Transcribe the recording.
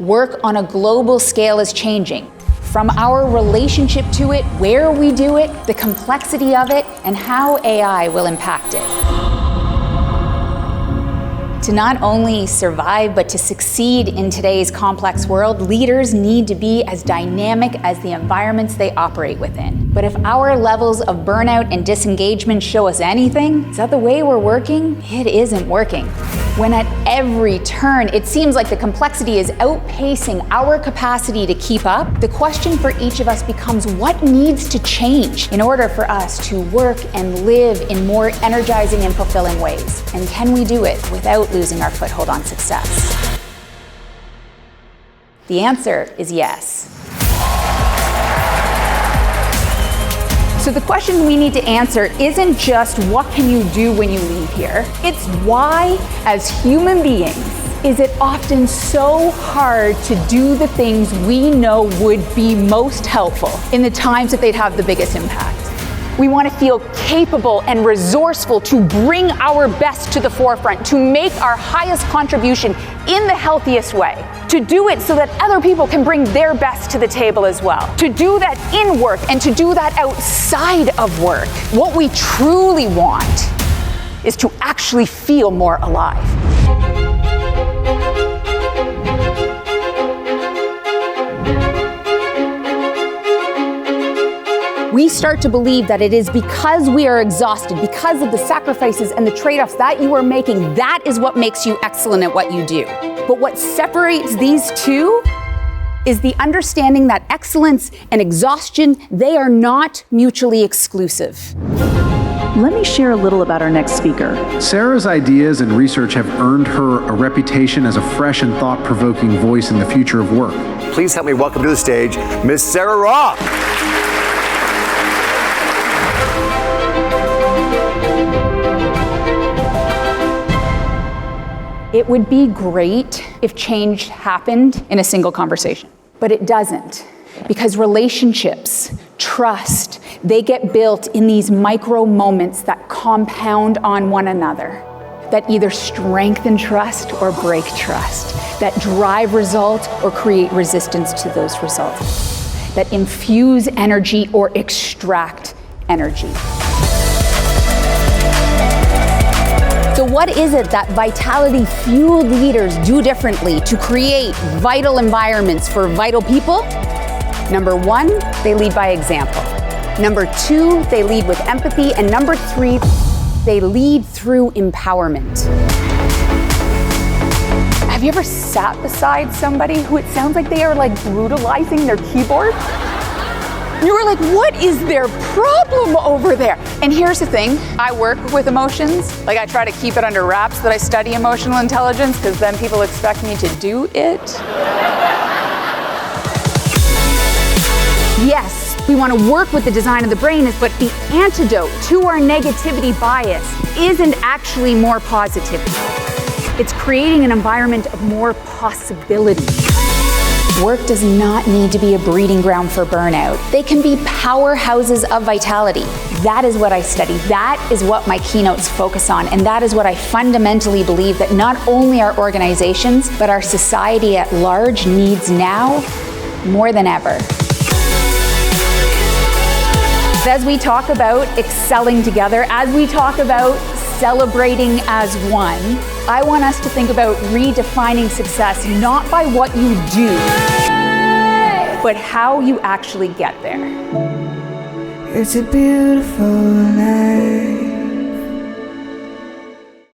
Work on a global scale is changing. From our relationship to it, where we do it, the complexity of it, and how AI will impact it. To not only survive, but to succeed in today's complex world, leaders need to be as dynamic as the environments they operate within. But if our levels of burnout and disengagement show us anything, is that the way we're working? It isn't working. When at every turn, it seems like the complexity is outpacing our capacity to keep up, the question for each of us becomes what needs to change in order for us to work and live in more energizing and fulfilling ways? And can we do it without losing our foothold on success? The answer is yes. So the question we need to answer isn't just what can you do when you leave here? It's why, as human beings, is it often so hard to do the things we know would be most helpful in the times that they'd have the biggest impact? We want to feel capable and resourceful to bring our best to the forefront, to make our highest contribution in the healthiest way, to do it so that other people can bring their best to the table as well, to do that in work and to do that outside of work. What we truly want is to actually feel more alive. We start to believe that it is because we are exhausted, because of the sacrifices and the trade-offs that you are making, that is what makes you excellent at what you do. But what separates these two is the understanding that excellence and exhaustion, they are not mutually exclusive. Let me share a little about our next speaker. Sara's ideas and research have earned her a reputation as a fresh and thought-provoking voice in the future of work. Please help me welcome to the stage, Miss Sara Ross. It would be great if change happened in a single conversation, but it doesn't, because relationships, trust, they get built in these micro moments that compound on one another, that either strengthen trust or break trust, that drive results or create resistance to those results, that infuse energy or extract energy. So what is it that vitality-fueled leaders do differently to create vital environments for vital people? Number one, they lead by example. Number two, they lead with empathy. And number three, they lead through empowerment. Have you ever sat beside somebody who it sounds like they are like brutalizing their keyboard? You were like, what is their problem over there? And here's the thing, I work with emotions. Like I try to keep it under wraps that I study emotional intelligence because then people expect me to do it. Yes, we want to work with the design of the brain, but the antidote to our negativity bias isn't actually more positivity. It's creating an environment of more possibility. Work does not need to be a breeding ground for burnout. They can be powerhouses of vitality. That is what I study. That is what my keynotes focus on. And that is what I fundamentally believe that not only our organizations, but our society at large needs now more than ever. As we talk about excelling together, as we talk about celebrating as one, I want us to think about redefining success not by what you do, but how you actually get there. It's a beautiful life.